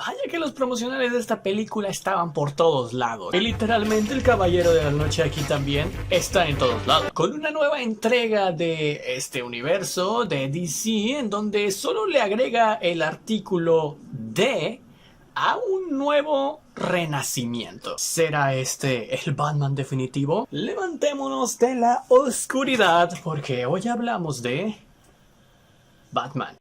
Vaya que los promocionales de esta película estaban por todos lados. Y literalmente el Caballero de la Noche aquí también está en todos lados. Con una nueva entrega de este universo de DC en donde solo le agrega el artículo D a un nuevo renacimiento. ¿Será este el Batman definitivo? Levantémonos de la oscuridad porque hoy hablamos de Batman.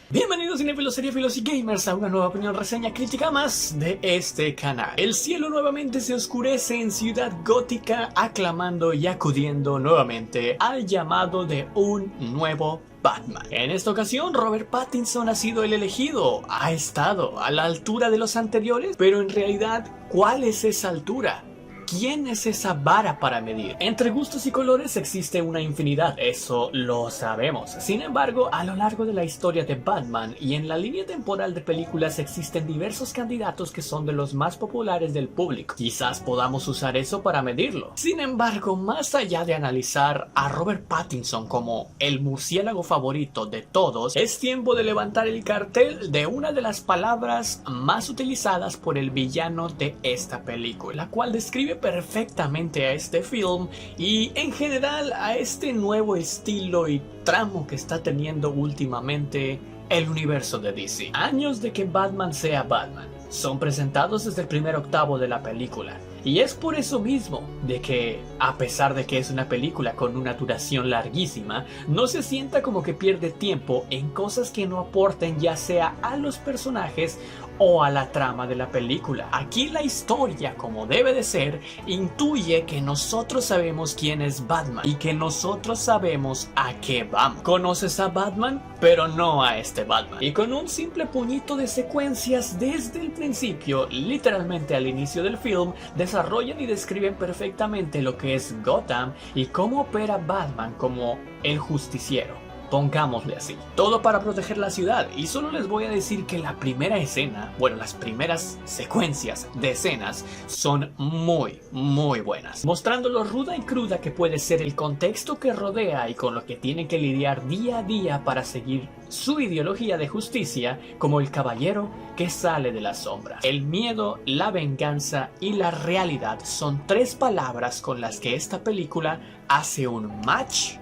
Bienvenidos cinéfilos, seriéfilos y gamers a una nueva opinión, reseña, crítica más de este canal. El cielo nuevamente se oscurece en Ciudad Gótica, aclamando y acudiendo nuevamente al llamado de un nuevo Batman. En esta ocasión, Robert Pattinson ha sido el elegido. Ha estado a la altura de los anteriores, pero en realidad, ¿cuál es esa altura? ¿Quién es esa vara para medir? Entre gustos y colores existe una infinidad, eso lo sabemos. Sin embargo, a lo largo de la historia de Batman y en la línea temporal de películas existen diversos candidatos que son de los más populares del público. Quizás podamos usar eso para medirlo. Sin embargo, más allá de analizar a Robert Pattinson como el murciélago favorito de todos, es tiempo de levantar el cartel de una de las palabras más utilizadas por el villano de esta película, la cual describe perfectamente a este film y en general a este nuevo estilo y tramo que está teniendo últimamente el universo de DC. Años de que Batman sea Batman son presentados desde el primer octavo de la película. Y es por eso mismo de que, a pesar de que es una película con una duración larguísima, no se sienta como que pierde tiempo en cosas que no aporten ya sea a los personajes o a la trama de la película. Aquí la historia, como debe de ser, intuye que nosotros sabemos quién es Batman y que nosotros sabemos a qué vamos. Conoces a Batman, pero no a este Batman. Y con un simple puñito de secuencias desde el principio, literalmente al inicio del film, desarrollan y describen perfectamente lo que es Gotham y cómo opera Batman como el justiciero. Pongámosle así. Todo para proteger la ciudad. Y solo les voy a decir que la primera escena, bueno, las primeras secuencias de escenas son muy buenas. Mostrando lo ruda y cruda que puede ser el contexto que rodea y con lo que tienen que lidiar día a día para seguir su ideología de justicia como el caballero que sale de la sombra. El miedo, la venganza y la realidad son tres palabras con las que esta película hace un match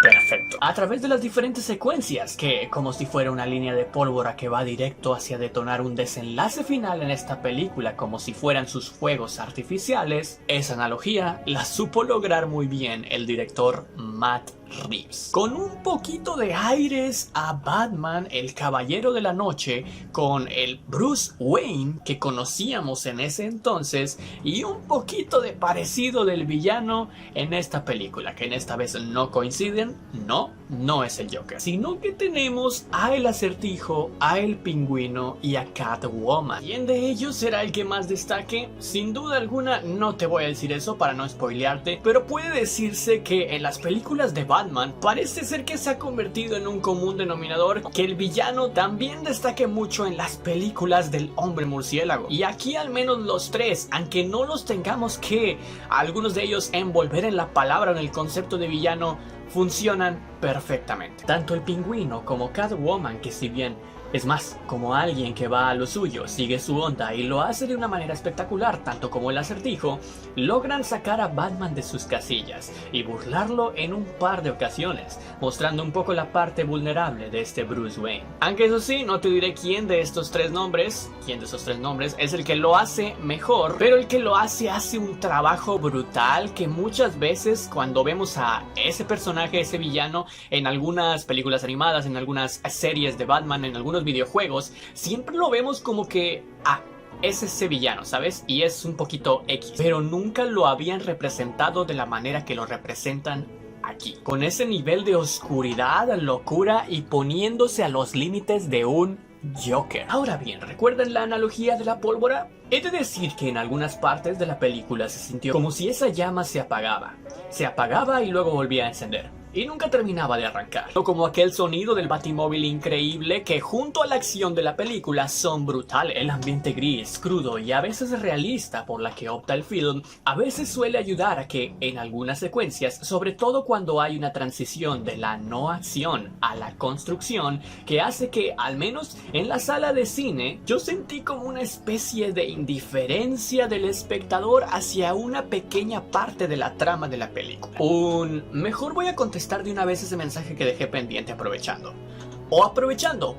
perfecto. A través de las diferentes secuencias que, como si fuera una línea de pólvora que va directo hacia detonar un desenlace final en esta película como si fueran sus fuegos artificiales, esa analogía la supo lograr muy bien el director Matt Reeves. Con un poquito de aires a Batman, el Caballero de la Noche, con el Bruce Wayne que conocíamos en ese entonces y un poquito de parecido del villano en esta película, que en esta vez no coinciden, no es el Joker, sino que tenemos a el Acertijo, a el Pingüino y a Catwoman. ¿Quién de ellos será el que más destaque? Sin duda alguna no te voy a decir eso para no spoilearte, pero puede decirse que en las películas de Batman parece ser que se ha convertido en un común denominador que el villano también destaque mucho en las películas del hombre murciélago. Y aquí al menos los tres, aunque no los tengamos que algunos de ellos envolver en la palabra o en el concepto de villano, funcionan perfectamente. Tanto el Pingüino como Catwoman, que si bien es más, como alguien que va a lo suyo, sigue su onda y lo hace de una manera espectacular, tanto como el Acertijo, logran sacar a Batman de sus casillas y burlarlo en un par de ocasiones, mostrando un poco la parte vulnerable de este Bruce Wayne. Aunque eso sí, no te diré quién de esos tres nombres es el que lo hace mejor, pero el que lo hace un trabajo brutal que muchas veces cuando vemos a ese personaje, ese villano, en algunas películas animadas, en algunas series de Batman, en algunos videojuegos, siempre lo vemos como que es ese villano, ¿sabes? Y es un poquito X, pero nunca lo habían representado de la manera que lo representan aquí, con ese nivel de oscuridad, locura y poniéndose a los límites de un Joker. Ahora bien, ¿recuerdan la analogía de la pólvora? He de decir que en algunas partes de la película se sintió como si esa llama se apagaba y luego volvía a encender. y nunca terminaba de arrancar. O como aquel sonido del batimóvil increíble que junto a la acción de la película son brutal. El ambiente gris, crudo y a veces realista por la que opta el film, a veces suele ayudar a que en algunas secuencias, sobre todo cuando hay una transición de la no acción a la construcción, que hace que, al menos en la sala de cine, yo sentí como una especie de indiferencia del espectador hacia una pequeña parte de la trama de la película. Mejor voy a contestar de una vez ese mensaje que dejé pendiente aprovechando.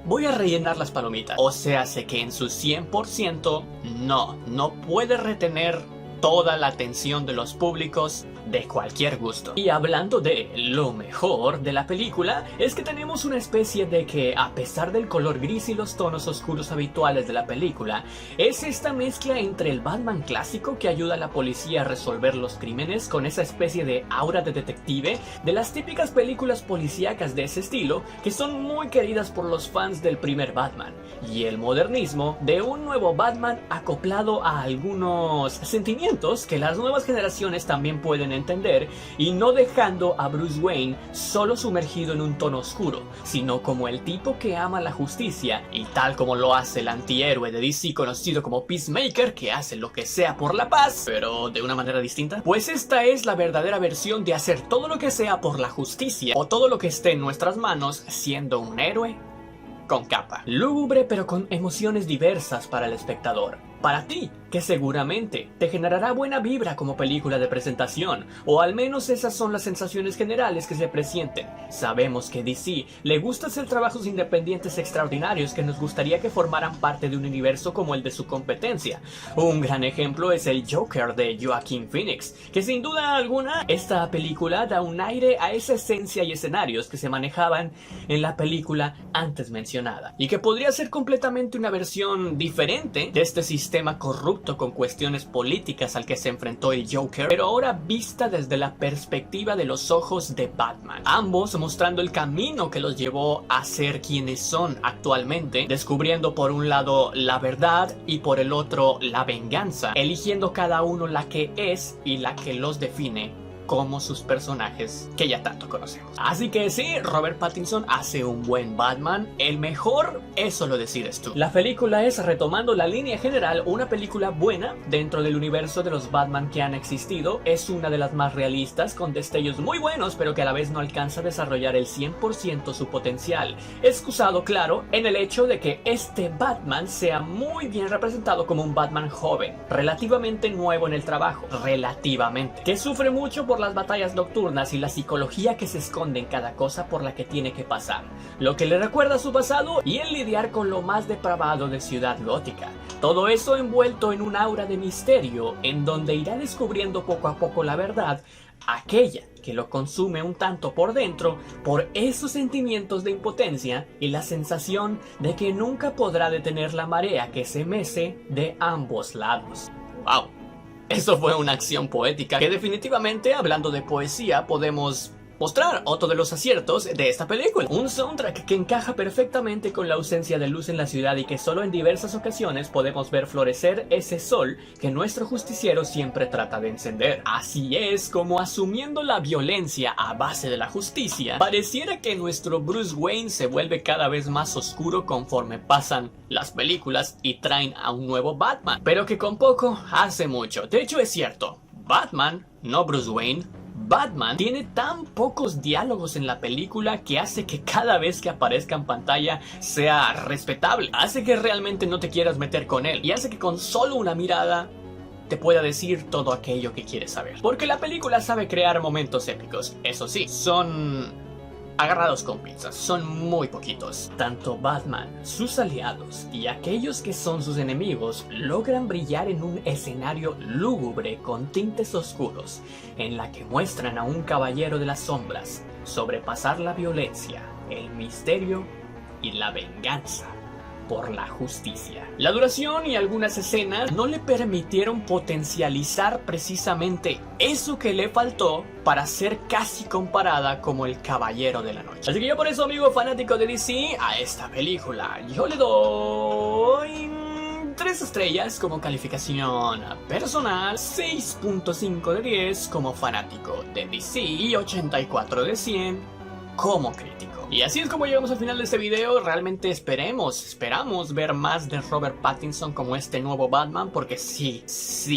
Voy a rellenar las palomitas. O sea, sé que en su 100% no puede retener toda la atención de los públicos de cualquier gusto. Y hablando de lo mejor de la película, es que tenemos una especie de que, a pesar del color gris y los tonos oscuros habituales de la película, es esta mezcla entre el Batman clásico que ayuda a la policía a resolver los crímenes con esa especie de aura de detective de las típicas películas policíacas de ese estilo que son muy queridas por los fans del primer Batman, y el modernismo de un nuevo Batman acoplado a algunos sentimientos que las nuevas generaciones también pueden entender, y no dejando a Bruce Wayne solo sumergido en un tono oscuro, sino como el tipo que ama la justicia, y tal como lo hace el antihéroe de DC conocido como Peacemaker, que hace lo que sea por la paz, pero de una manera distinta. Pues esta es la verdadera versión de hacer todo lo que sea por la justicia, o todo lo que esté en nuestras manos, siendo un héroe con capa. Lúgubre pero con emociones diversas para el espectador. Para ti, que seguramente te generará buena vibra como película de presentación, o al menos esas son las sensaciones generales que se presienten. Sabemos que DC le gusta hacer trabajos independientes extraordinarios que nos gustaría que formaran parte de un universo como el de su competencia. Un gran ejemplo es el Joker de Joaquin Phoenix, que sin duda alguna esta película da un aire a esa esencia y escenarios que se manejaban en la película antes mencionada, y que podría ser completamente una versión diferente de este sistema corrupto con cuestiones políticas al que se enfrentó el Joker, pero ahora vista desde la perspectiva de los ojos de Batman, ambos mostrando el camino que los llevó a ser quienes son actualmente, descubriendo por un lado la verdad y por el otro la venganza, eligiendo cada uno la que es y la que los define como sus personajes que ya tanto conocemos. Así que sí, Robert Pattinson hace un buen Batman. El mejor, eso lo decides tú. La película es, retomando la línea general, una película buena dentro del universo de los Batman que han existido. Es una de las más realistas, con destellos muy buenos, pero que a la vez no alcanza a desarrollar el 100% su potencial. Excusado, claro, en el hecho de que este Batman sea muy bien representado como un Batman joven, relativamente nuevo en el trabajo, que sufre mucho por las batallas nocturnas y la psicología que se esconde en cada cosa por la que tiene que pasar, lo que le recuerda a su pasado y el lidiar con lo más depravado de Ciudad Gótica. Todo eso envuelto en un aura de misterio en donde irá descubriendo poco a poco la verdad, aquella que lo consume un tanto por dentro por esos sentimientos de impotencia y la sensación de que nunca podrá detener la marea que se mece de ambos lados. ¡Wow! Eso fue una acción poética que definitivamente, hablando de poesía, podemos mostrar otro de los aciertos de esta película. Un soundtrack que encaja perfectamente con la ausencia de luz en la ciudad y que solo en diversas ocasiones podemos ver florecer ese sol que nuestro justiciero siempre trata de encender. Así es como, asumiendo la violencia a base de la justicia, pareciera que nuestro Bruce Wayne se vuelve cada vez más oscuro conforme pasan las películas y traen a un nuevo Batman, pero que con poco hace mucho. De hecho, es cierto, Batman, no Bruce Wayne, Batman tiene tan pocos diálogos en la película que hace que cada vez que aparezca en pantalla sea respetable. Hace que realmente no te quieras meter con él y hace que con solo una mirada te pueda decir todo aquello que quieres saber. Porque la película sabe crear momentos épicos. Eso sí, son agarrados con pinzas, son muy poquitos. Tanto Batman, sus aliados y aquellos que son sus enemigos logran brillar en un escenario lúgubre con tintes oscuros, en la que muestran a un caballero de las sombras sobrepasar la violencia, el misterio y la venganza por la justicia. La duración y algunas escenas no le permitieron potencializar precisamente eso que le faltó para ser casi comparada como el Caballero de la Noche. Así que yo por eso, amigo fanático de DC, a esta película yo le doy 3 estrellas como calificación personal, 6.5 de 10 como fanático de DC y 84 de 100 como crítico. Y así es como llegamos al final de este video. Realmente esperamos ver más de Robert Pattinson como este nuevo Batman, porque sí,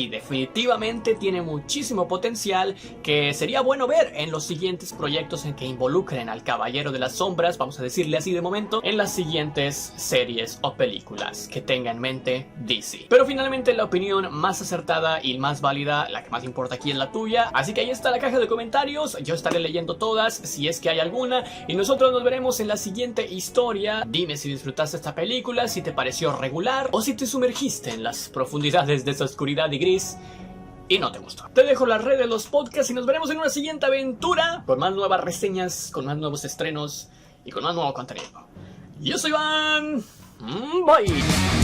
definitivamente tiene muchísimo potencial que sería bueno ver en los siguientes proyectos en que involucren al Caballero de las Sombras, vamos a decirle así de momento, en las siguientes series o películas que tenga en mente DC. Pero finalmente la opinión más acertada y más válida, la que más importa aquí, es la tuya, así que ahí está la caja de comentarios, yo estaré leyendo todas si es que hay alguna, y nosotros nos veremos en la siguiente historia. Dime si disfrutaste esta película, si te pareció regular o si te sumergiste en las profundidades de esa oscuridad y gris y no te gustó. Te dejo las redes, los podcasts y nos veremos en una siguiente aventura con más nuevas reseñas, con más nuevos estrenos y con más nuevo contenido. Yo soy Iván. Bye.